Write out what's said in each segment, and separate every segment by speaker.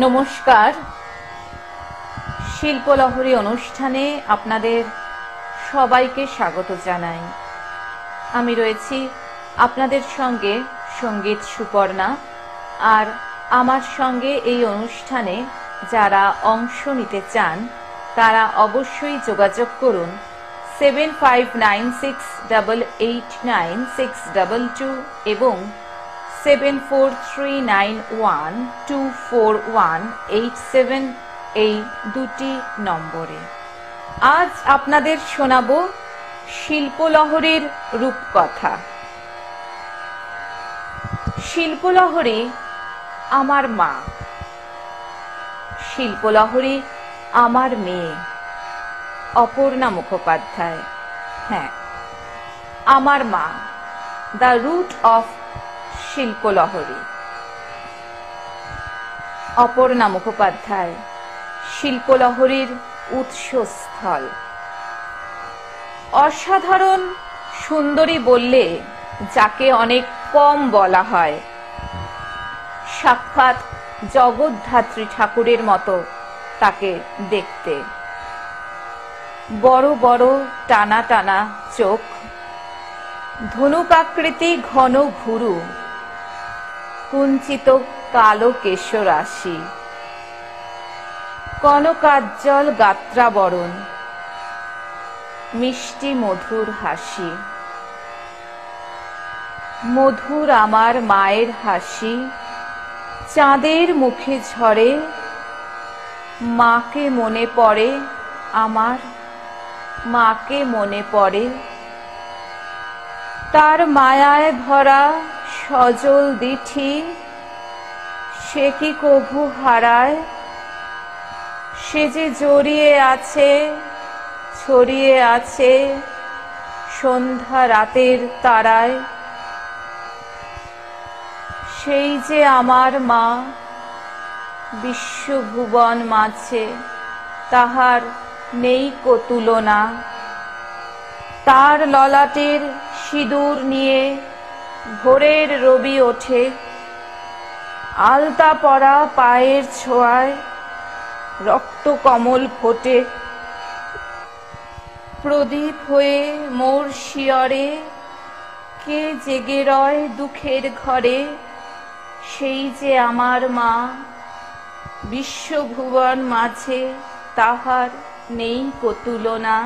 Speaker 1: নমস্কার। শিল্পলহরী অনুষ্ঠানে আপনাদের সবাইকে স্বাগত জানাই। আমি রয়েছি আপনাদের সঙ্গে সঙ্গীত সুপর্ণা। আর আমার সঙ্গে এই অনুষ্ঠানে যারা অংশ নিতে চান তারা অবশ্যই যোগাযোগ করুন 7596889622 এবং 7439124187 এই দুটি নম্বরে। আজ আপনাদের শোনাবো শিল্পলহরীর রূপকথা। শিল্পলহরী আমার মা, শিল্পলহরী আমার মেয়ে অপর্ণা মুখোপাধ্যায়। হ্যাঁ, আমার মা, the root of Shilpalahari. Aparna Mukhopadhyay শিল্পলহরীর উৎসস্থল। অসাধারণ সুন্দরী বললে যাকে অনেক কম বলা হয়, সাক্ষাৎ জগদ্ধাত্রী ঠাকুরের মতো তাকে দেখতে। বড় বড় টানা টানা চোখ, ধনুকাকৃতি ঘন ভুরু, কুঞ্চিত কালো কেশরাশি, কনকাজ্জ্বল গাত্রাবরণ, মিষ্টি মধুর হাসি। মধুর আমার মায়ের হাসি চাঁদের মুখে ঝরে, মাকে মনে পড়ে, আমার মাকে মনে পড়ে। তার মায়ায় ভরা সজল দিঠি সে কি কভু হারায়। সে যে জড়িয়ে আছে, ছড়িয়ে আছে সন্ধ্যা রাতের তারায়। সেই যে আমার মা, বিশ্বভুবন মাঝে তাহার নেই কো তুলনা। তার ললাটের সিঁদুর নিয়ে ভোরের রবি ওঠে, আলতা পরা পায়ের ছোঁয়ায় রক্ত কমল ফোটে। প্রদীপ হয়ে মোর শিয়রে কে জেগে রয় দুঃখের ঘরে। সেই যে আমার মা, বিশ্বভুবন মাঝে তাহার নেই কো তুলনা।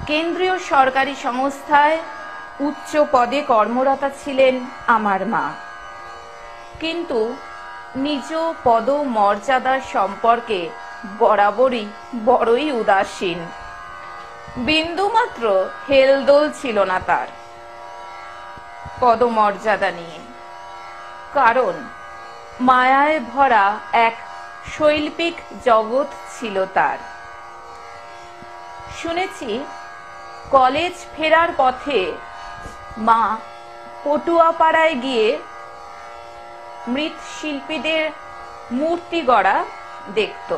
Speaker 1: কেন্দ্রীয় সরকারি সংস্থায় উচ্চ পদে কর্মরতা ছিলেন আমার মা, কিন্তু নিজ পদ মর্যাদার সম্পর্কে বরাবরই বড়ই উদাসীন। বিন্দুমাত্র হেলদোল ছিল না তার পদমর্যাদা নিয়ে। কারণ মায়ায় ভরা এক শৈল্পিক জগৎ ছিল তার। শুনেছি কলেজ ফেরার পথে মা পটুয়াপাড়ায় গিয়ে মৃৎশিল্পীদের মূর্তি গড়া দেখত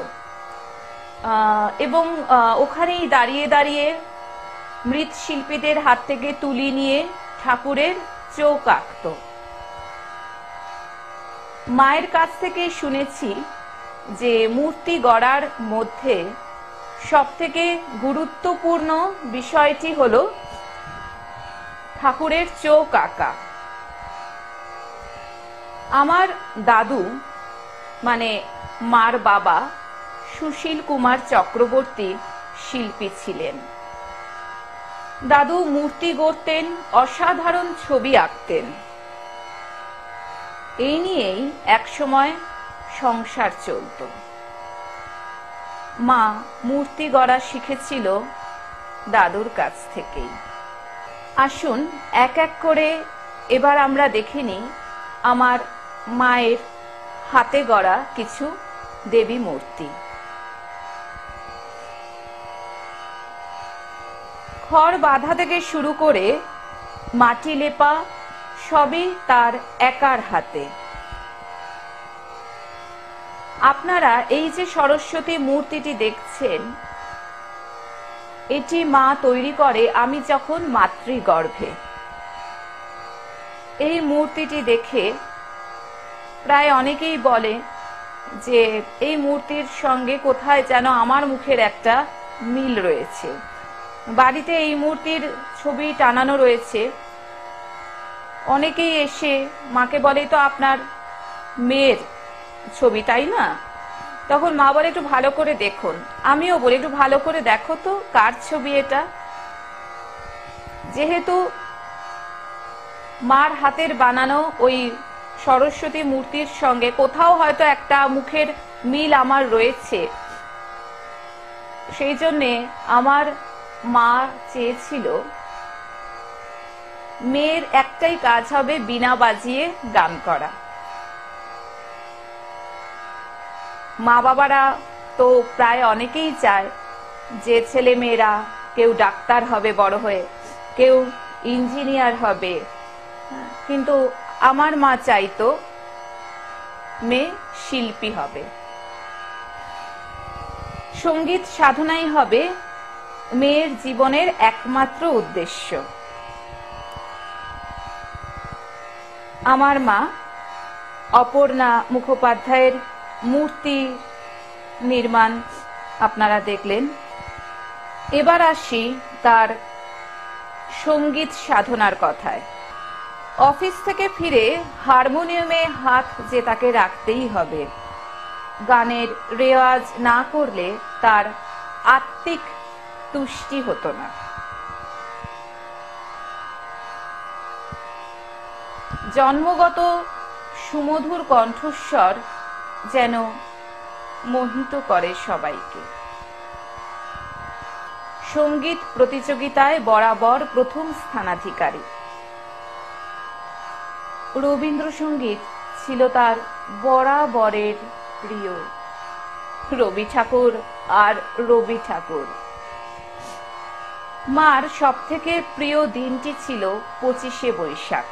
Speaker 1: এবং ওখানেই দাঁড়িয়ে দাঁড়িয়ে মৃৎশিল্পীদের হাত থেকে তুলি নিয়ে ঠাকুরের চোখ আঁকত। মায়ের কাছ থেকে শুনেছি যে মূর্তি গড়ার মধ্যে সবথেকে গুরুত্বপূর্ণ বিষয়টি হলো ঠাকুরের চোখ আঁকা। আমার দাদু মানে মার বাবা সুশীল কুমার চক্রবর্তী শিল্পী ছিলেন। দাদু মূর্তি গড়তেন, অসাধারণ ছবি আঁকতেন। এই নিয়েই একসময় সংসার চলত। মা মূর্তি গড়া শিখেছিল দাদুর কাছ থেকেই। আসুন এক এক করে এবার আমরা দেখে নিই আমার মায়ের হাতে গড়া কিছু দেবী মূর্তি। খড় বাঁধা থেকে শুরু করে মাটি লেপা সবই তার একার হাতে। আপনারা এই যে সরস্বতী মূর্তিটি দেখছেন, এটি মা তৈরি করে আমি যখন মাতৃগর্ভে। এই মূর্তিটি দেখে প্রায় অনেকেই বলে যে এই মূর্তির সঙ্গে কোথায় যেন আমার মুখের একটা মিল রয়েছে। বাড়িতে এই মূর্তির ছবি টানানো রয়েছে। অনেকেই এসে মাকে বলে, তো আপনার মেয়ের ছবি, তাই না? তখন মা বলে, একটু ভালো করে দেখুন। আমিও বলি, একটু ভালো করে দেখো তো কার ছবি এটা। যেহেতু মার হাতের বানানো ওই সরস্বতী মূর্তির সঙ্গে কোথাও হয়তো একটা মুখের মিল আমার রয়েছে, সেই জন্যে আমার মা চেয়েছিল মেয়ের একটাই কাজ হবে বীণা বাজিয়ে গান করা। মা বাবারা তো প্রায় অনেকেই চায় যে ছেলে মেয়েরা কেউ ডাক্তার হবে বড় হয়ে, কেউ ইঞ্জিনিয়ার হবে, কিন্তু আমার মা চাইতো মেয়ে শিল্পী হবে। সঙ্গীত সাধনাই হবে মেয়ের জীবনের একমাত্র উদ্দেশ্য। আমার মা অপর্ণা মুখোপাধ্যায়ের মূর্তি নির্মাণ আপনারা দেখলেন। এবার আসি তার সঙ্গীত সাধনার কথায়। অফিস থেকে ফিরে হারমোনিয়ামে হাত যে তাকে রাখতেই হবে। গানের রেওয়াজ না করলে তার আত্মিক তুষ্টি হতো না। জন্মগত সুমধুর কণ্ঠস্বর যেন মোহিত করে সবাইকে। সঙ্গীত প্রতিযোগিতায় বরাবর প্রথম স্থানাধিকারী। রবীন্দ্রসঙ্গীত ছিল তার বরাবরের প্রিয়। রবি ঠাকুর আর রবি ঠাকুর। মার সবথেকে প্রিয় দিনটি ছিল 25শে বৈশাখ।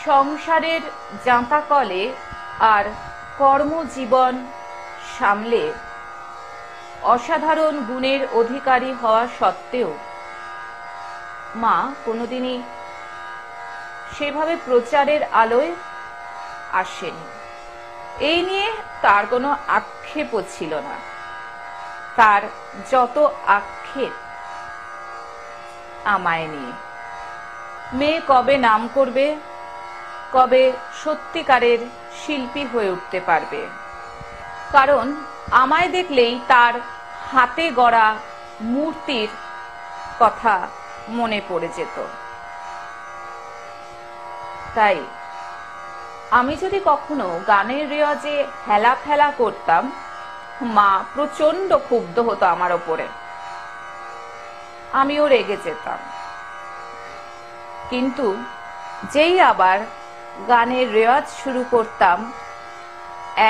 Speaker 1: সংসারের জাঁতাকলে আর কর্মজীবন সামলে অসাধারণ গুণের অধিকারী হওয়া সত্ত্বেও মা কোনোদিনই সেভাবে প্রচারের আলোয় আসেনি। এই নিয়ে তার কোনো আক্ষেপও ছিল না। তার যত আক্ষেপ আমায় নিয়ে। মেয়ে কবে নাম করবে, কবে সত্যিকারের শিল্পী হয়ে উঠতে পারবে, কারণ আমায় দেখলেই তার হাতে গড়া মূর্তির কথা মনে পড়ে যেত। তাই আমি যদি কখনো গানের রেওয়াজে হেলাফেলা করতাম, মা প্রচন্ড ক্ষুব্ধ হতো আমার ওপরে, আমিও রেগে যেতাম। কিন্তু যেই আবার গানের রেওয়াজ শুরু করতাম,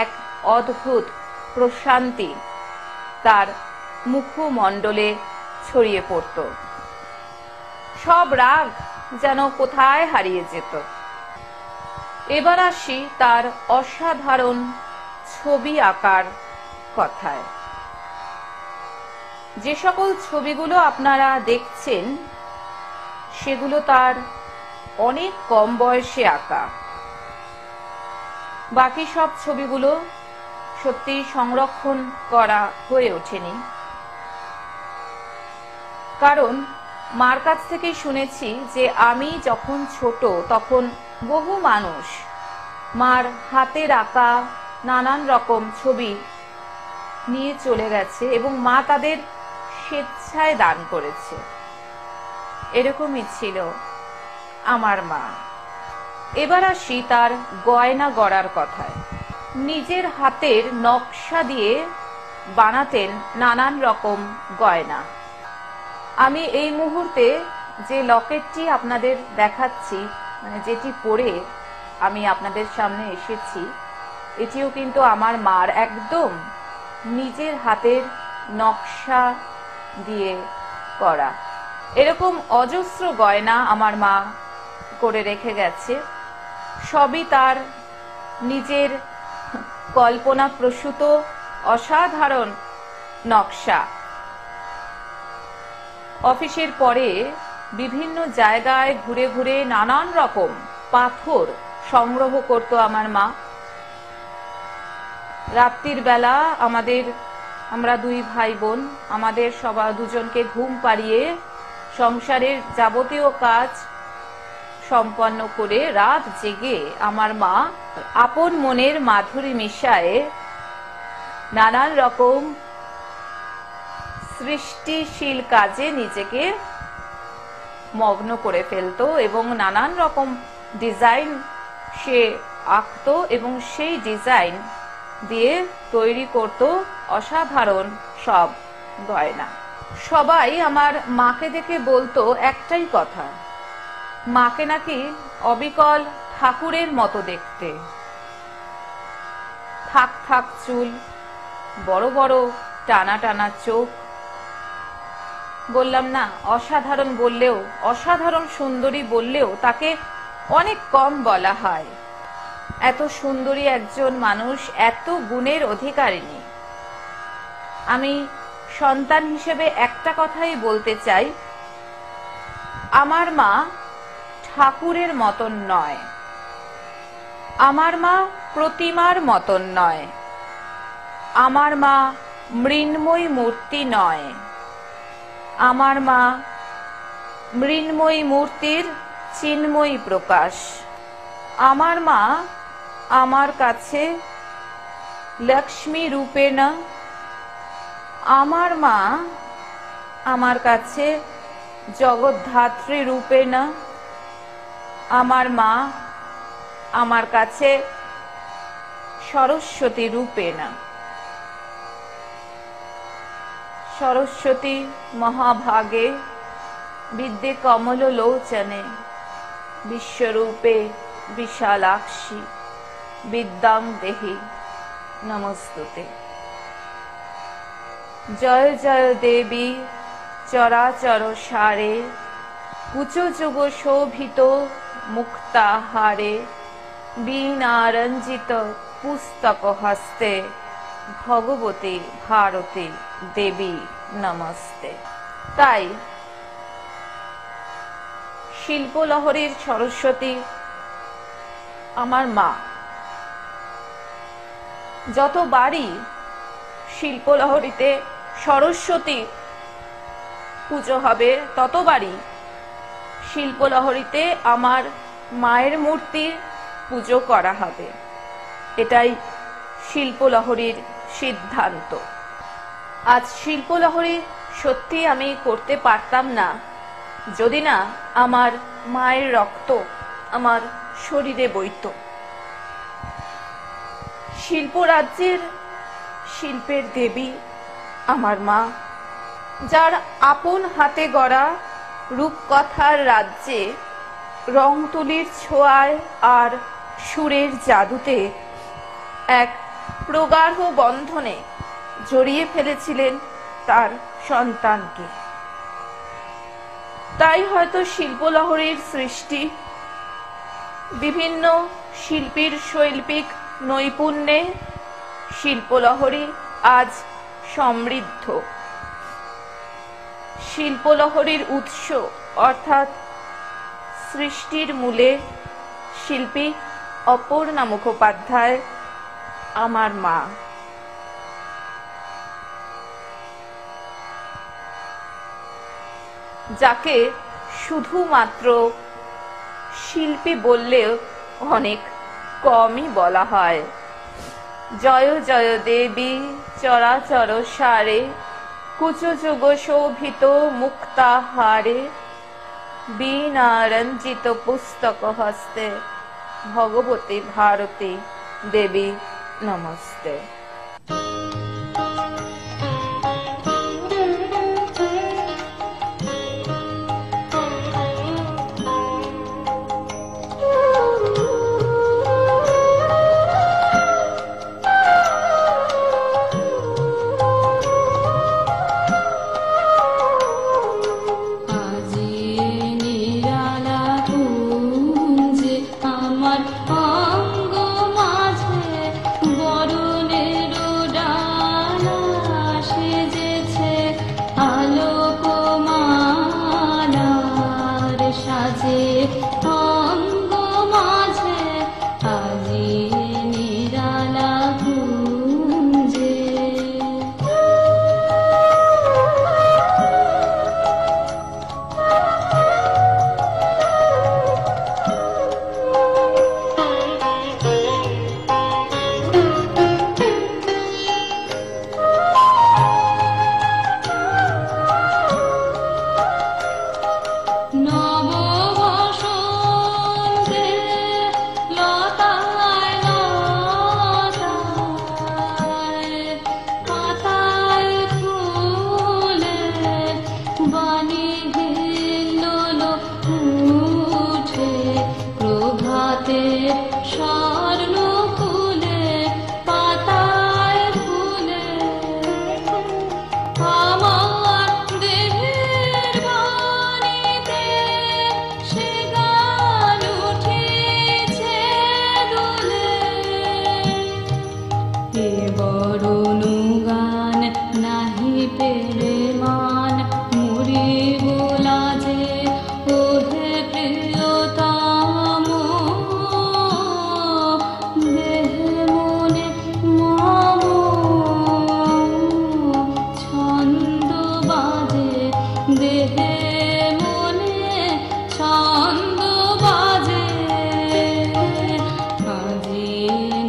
Speaker 1: এক অদ্ভুত প্রশান্তি তার মুখমণ্ডলে ছড়িয়ে পড়ত। সব রাগ যেন কোথায় হারিয়ে যেত। এবার আসি তার অসাধারণ ছবি আঁকার কথায়। যে সকল ছবিগুলো আপনারা দেখছেন সেগুলো তার অনেক কম বয়সে আঁকা। বাকি সব ছবিগুলো সত্যি সংরক্ষণ করা হয়ে ওঠেনি, কারণ মার কাছ থেকে শুনেছি যে আমি যখন ছোট তখন বহু মানুষ মার হাতের আঁকা নানান রকম ছবি নিয়ে চলে গেছে এবং মা তাদের স্বেচ্ছায় দান করেছে। এরকমই ছিল আমার মা। এবার আসি তার গয়না গড়ার কথায়। নিজের হাতের নকশা দিয়ে বানাতেন নানান রকম গয়না। আমি এই মুহূর্তে যে লকেটটি আপনাদের দেখাচ্ছি, মানে যেটি পরে আমি আপনাদের সামনে এসেছি, এটিও কিন্তু আমার মার একদম নিজের হাতের নকশা দিয়ে করা। এরকম অজস্র গয়না আমার মা করে রেখে গেছে। সবই তার নিজের কল্পনা প্রসূত অসাধারণ নকশা। অফিসের পরে বিভিন্ন জায়গায় ঘুরে ঘুরে নানান রকম পাথর সংগ্রহ করত আমার মা। রাত্রির বেলা আমরা দুই ভাই বোন, আমাদের সবার দুজনকে ঘুম পাড়িয়ে সংসারের যাবতীয় কাজ সম্পন্ন করে রাত জেগে আমার মা আপন মনের মাধুরী মিশায়ে নানান রকম সৃষ্টিশীল কাজে নিজেকে মগ্ন করে ফেলতো এবং নানান রকম ডিজাইন সে আঁকতো এবং সেই ডিজাইন দিয়ে তৈরি করত অসাধারণ সব গয়না। সবাই আমার মাকে দেখে বলতো একটাই কথা, মাকে নাকি অবিকল ঠাকুরের মতো দেখতে। থাক থাক চুল, বড় বড় টানা টানা চোখ। বললাম না, অসাধারণ বললেও, অসাধারণ সুন্দরী বললেও তাকে অনেক কম বলা হয়। এত সুন্দরী একজন মানুষ, এত গুণের অধিকারিণী। আমি সন্তান হিসেবে একটা কথাই বলতে চাই, আমার মা ঠাকুরের মতন নয়, আমার মা প্রতিমার মতন নয়, আমার মা মৃন্ময়ী মূর্তি নয়, আমার মা মৃন্ময়ী মূর্তির চিন্ময়ী প্রকাশ। আমার মা আমার কাছে লক্ষ্মী রূপে না, আমার মা আমার কাছে জগদ্ধাত্রী রূপে না, আমার মা আমার কাছে সরস্বতী রূপে না। সরস্বতী মহাভাগে বিদ্যে কমল লোচনে, বিশ্বরূপে বিশালাক্ষী বিদ্যাং দেহি নমস্তুতে। জয় জয় দেবী চরাচর সারে, কুচযুগ শোভিত মুক্তাহারে বীণারঞ্জিত পুস্তক হস্তে ভগবতী ভারতী দেবী নমস্তে। তাই শিল্পলহরীর সরস্বতী আমার মা। যতবারই শিল্পলহরীতে সরস্বতী পুজো হবে ততবারই শিল্পলহরীতে আমার মায়ের মূর্তির পুজো করা হবে। এটাই শিল্পলহরীর সিদ্ধান্ত। আজ শিল্পলহরী সত্যি আমি করতে পারতাম না যদি না আমার মায়ের রক্ত আমার শরীরে বইত। শিল্পরাজ্যের শিল্পের দেবী আমার মা, যার আপন হাতে গড়া রূপকথার রাজ্যে রং তুলির ছোঁয়ায় আর সুরের জাদুতে এক প্রগাঢ় বন্ধনে জড়িয়ে ফেলেছিলেন তার সন্তানকে। তাই হয়তো শিল্পলহরীর সৃষ্টি বিভিন্ন শিল্পীর শৈল্পিক নৈপুণ্যে শিল্পলহরী আজ সমৃদ্ধ। শিল্পলহরীর উৎস অর্থাৎ সৃষ্টির মূলে শিল্পী অপর্ণা মুখোপাধ্যায় আমার মা। যাকে শুধুমাত্র শিল্পী বললেও অনেক কমই বলা হয়। জয় জয় দেবী চরাচর সারে কুচযুগ শোভিত মুক্তাহারে বীণারঞ্জিত পুস্তক হস্তে ভগবতী ভারতী দেবী নমস্তে।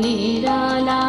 Speaker 2: নিরালা